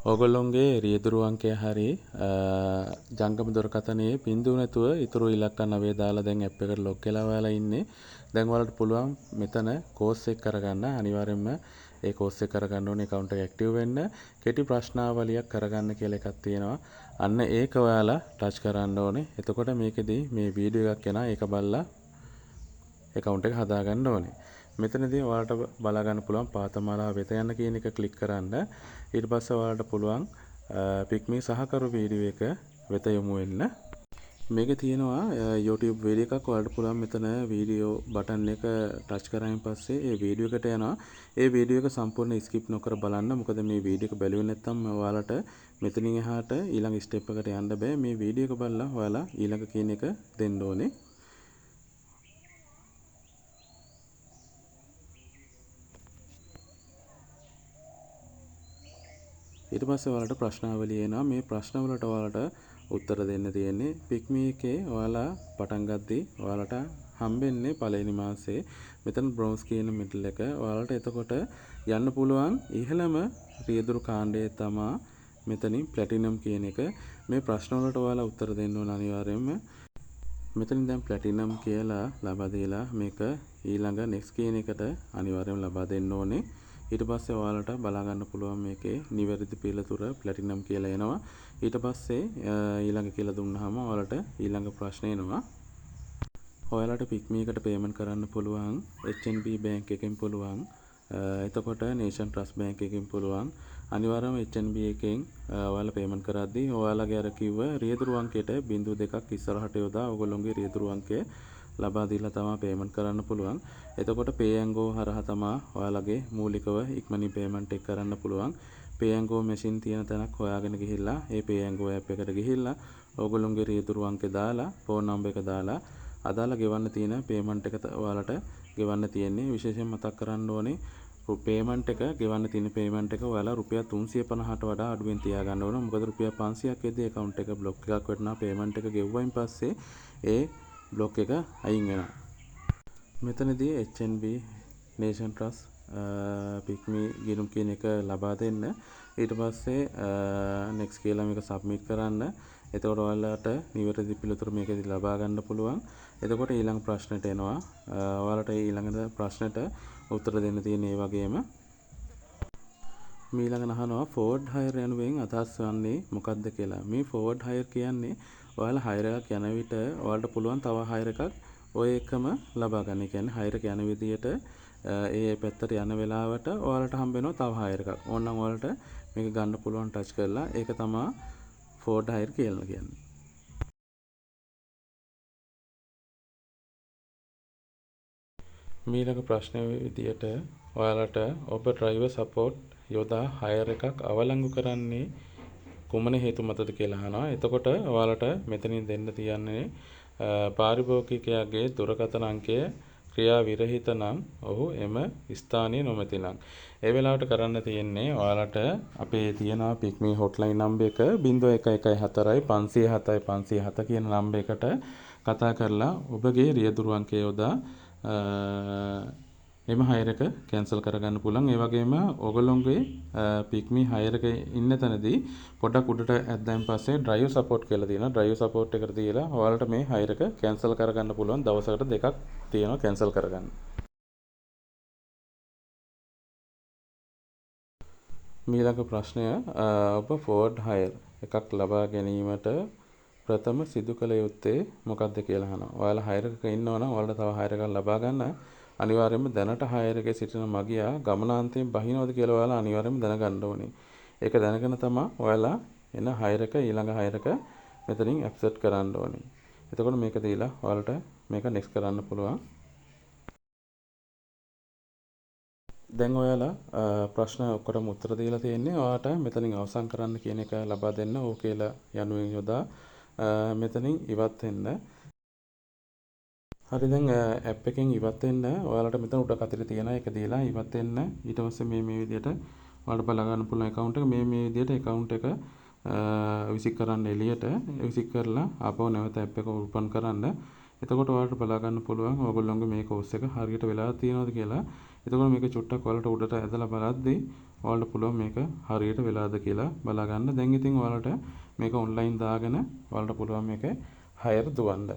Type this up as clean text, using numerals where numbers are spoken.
ඕගොල්ලොන්ගේ රියදුරු අංකය හරි ජංගම දුරකථනයේ බින්දුව නැතුව ඊතුරු ඉලක්ක 9 දාලා දැන් ඇප් එකට ලොග් වෙලා ඔයාලා ඉන්නේ. දැන් ඔයාලට පුළුවන් මෙතන කෝස් එක කරගන්න. අනිවාර්යයෙන්ම ඒ කෝස් එක කරගන්න ඕනේ account එක ඇක්ටිව් වෙන්න. කෙටි ප්‍රශ්නාවලියක් කරගන්න කියලා එකක් තියෙනවා. අන්න ඒක ඔයාලා ටච් කරන්න ඕනේ. එතකොට මේකෙදී මේ වීඩියෝ එකක් එනවා. ඒක බලලා account එක හදාගන්න ඕනේ. මෙතනදී ඔයාලට බලා ගන්න පුළුවන් පාතමාලා වෙත යන්න කියන එක ක්ලික් කරන්න. ඊට පස්සේ ඔයාලට පුළුවන් පික්මී සහකරු වීඩියෝ එක වෙත යොමු වෙන්න. මේකේ තියෙනවා YouTube වීඩියෝ එකක්. ඔයාලට පුළුවන් මෙතන වීඩියෝ බටන් එක ටච් කරායින් පස්සේ ඒ වීඩියෝ එකට යනවා. ඒ වීඩියෝ එක සම්පූර්ණ ස්කිප් නොකර බලන්න. මොකද මේ වීඩියෝ එක බැලුවේ නැත්නම් ඔයාලට මෙතනින් එහාට ඊළඟ ස්ටෙප් එකට යන්න බෑ. මේ වීඩියෝ එක බලලා ඔයාලා ඊළඟ කියන එක දෙන්න ඕනේ. ඊට පස්සේ ඔයාලට ප්‍රශ්නාවලිය එනවා. මේ ප්‍රශ්නවලට ඔයාලට උත්තර දෙන්න තියෙන්නේ. පික්මී එකේ ඔයාලා පටන් ගද්දී ඔයාලට හම්බෙන්නේ පළවෙනි මාසේ මෙතන බ්‍රවුස් කියන මිඩල් එක. ඔයාලට එතකොට යන්න පුළුවන් ඉහළම රියදුරු කාණ්ඩයේ තමා මෙතනින් ප්ලැටිනම් කියන එක. මේ ප්‍රශ්නවලට ඔයාලා උත්තර දෙන්න ඕන අනිවාර්යයෙන්ම. මෙතනින් දැන් ප්ලැටිනම් කියලා ලබා දීලා මේක ඊළඟ next කියන එකට අනිවාර්යයෙන්ම ලබා දෙන්න ඕනේ. ඊට පස්සේ ඔයාලට බලා ගන්න පුළුවන් මේකේ නිවැරදි පිළිතුර ප්ලැටිනම් කියලා එනවා. ඊට පස්සේ ඊළඟ කියලා දුන්නාම ඔයාලට ඊළඟ ප්‍රශ්නේ එනවා. ඔයාලට පික්මී එකට පේමන්ට් කරන්න පුළුවන් HNB බැංක් එකෙන් පුළුවන්. එතකොට නේෂන් ට්‍රස්ට් බැංක් එකෙන් පුළුවන්. අනිවාර්යයෙන්ම HNB එකෙන් ඔයාලා පේමන්ට් කරද්දී ඔයාලගේ අර කිව්ව රියදුරු අංකයට 0.2ක් ඉස්සරහට යොදා ඔයගොල්ලෝගේ රියදුරු අංකය ලබා දීලා තමයි පේමන්ට් කරන්න පුළුවන්. එතකොට pay and go හරහා තමයි ඔයාලගේ මූලිකව ඉක්මනින් පේමන්ට් එක කරන්න පුළුවන්. pay and go මැෂින් තියෙන තැනක් හොයාගෙන ගිහිල්ලා ඒ pay and go app එකට ගිහිල්ලා ඔයගොල්ලෝගේ රියදුරු අංකය දාලා ෆෝන් නම්බර් එක දාලා අදාළ ගෙවන්න තියෙන පේමන්ට් එක ඔයාලට ගෙවන්න තියෙන්නේ. විශේෂයෙන් මතක් කරන්න ඕනේ පේමන්ට් එක ගෙවන්න තියෙන පේමන්ට් එක ඔයාලා රුපියල් 350ට වඩා අඩුවෙන් තියාගන්න ඕන. මොකද රුපියල් 500ක් වෙද්දී account එක බ්ලොක් එකක් වෙනවා. පේමන්ට් එක ගෙවුවයින් පස්සේ ඒ බ්ලොක් එක අයින් වෙනවා. මෙතනදී HNB Nation Trust පික්මී ගිණුම් කියන එක ලබා දෙන්න. ඊට පස්සේ next කියලා මේක submit කරන්න. එතකොට ඔයාලට නිවැරදි පිළිතුර මේකෙදි ලබා ගන්න පුළුවන්. එතකොට ඊළඟ ප්‍රශ්නෙට එනවා. ඔයාලට ඊළඟ ප්‍රශ්නෙට උත්තර දෙන්න තියෙන ඒ වගේම ඊළඟ අහනවා forward hire යනුවෙන් අදහස් වන්නේ මොකක්ද කියලා. මේ forward hire කියන්නේ ඔයාලා hire එකක් යන විට ඔයාලට පුළුවන් තව hire එකක් ඔය එකම ලබා ගන්න. ඒ කියන්නේ hire එක යන විදියට ඒ පැත්තට යන වෙලාවට ඔයාලට හම්බ වෙනවා තව hire එකක්. ඕනනම් ඔයාලට මේක ගන්න පුළුවන් ටච් කරලා. ඒක තමයි forward hire කියලා කියන්නේ. ඊළඟ ප්‍රශ්නය විදියට ඔයාලට ඔබ ඩ්‍රයිවර් සපෝට් යොදා හයර් එකක් අවලංගු කරන්නේ කුමන හේතු මතද කියලා අහනවා. එතකොට ඔයාලට මෙතනින් දෙන්න තියන්නේ පාරිභෝගිකයාගේ දුරකථන අංකය ක්‍රියා විරහිත නම් ඔහු එම ස්ථානයේ නොමැති නම්. ඒ වෙලාවට කරන්න තියෙන්නේ ඔයාලට අපේ තියෙනවා පික්මී හොට්ලයින් නම්බර් එක 0114 507 507 කියන නම්බර් එකට කතා කරලා ඔබගේ රියදුරු අංකය යොදා එම හයර් එක කැන්සල් කරගන්න පුළුවන්. ඒ වගේම ඔයගොල්ලෝගේ පික්මී හයර් එක ඉන්න තැනදී පොඩක් උඩට ඇද්දාන් පස්සේ ඩ්‍රයිවර් සපෝට් කියලා තියෙනවා. ඩ්‍රයිවර් සපෝට් එකට දීලා ඔයාලට මේ හයර් එක කැන්සල් කරගන්න පුළුවන්. දවසකට දෙකක් තියෙනවා කැන්සල් කරගන්න. ඊළඟ ප්‍රශ්නය ඔබ forward hire එකක් ලබා ගැනීමට ප්‍රථම සිදු කළ යුත්තේ මොකක්ද කියලා අහනවා. ඔයාලා hire එකක ඉන්නවා නම් ඔයාලට තව hire එකක් ලබා ගන්න අනිවාර්යයෙන්ම දැනට hire එකේ සිටින මගියා ගමනාන්තයෙන් බහිනවද කියලා ඔයාලා අනිවාර්යයෙන්ම දැනගන්න ඕනේ. ඒක දැනගෙන තමයි ඔයාලා එන hire එක ඊළඟ hire එක මෙතනින් accept කරන්න ඕනේ. එතකොට මේක දීලා ඔයාලට මේක next කරන්න පුළුවන්. දැන් ඔයාලා ප්‍රශ්න ඔක්කොටම උත්තර දීලා තියෙන්නේ. ඔයාලට මෙතනින් අවසන් කරන්න කියන එක ලබා දෙන්න ඕ කියලා යනුවෙන් යොදා මෙතනින් ඉවත් වෙන්න. හරි දැන් ඇප් එකෙන් ඉවත් වෙන්න ඔයාලට මෙතන උඩ කතරේ තියෙන එක දීලා ඉවත් වෙන්න. ඊට පස්සේ මේ විදිහට ඔයාලට බලා ගන්න පුළුවන් account එක මේ විදිහට account එක විසික් කරන්න එළියට විසික් කරලා ආපහු නැවත ඇප් එක ඕපන් කරන්න. එතකොට ඔයාලට බලා ගන්න පුළුවන් ඔයගොල්ලෝගේ මේ කෝස් එක හරියට වෙලා තියෙනවද කියලා. එතකොට මේක චුට්ටක් ඔයාලට උඩට ඇදලා බලද්දී ඔයාලට පුළුවන් මේක හරියට වෙලාද කියලා බලා ගන්න. දැන් ඉතින් ඔයාලට මේක ඔන්ලයින් දාගෙන ඔයාලට පුළුවන් මේක හයර් දුවන්න.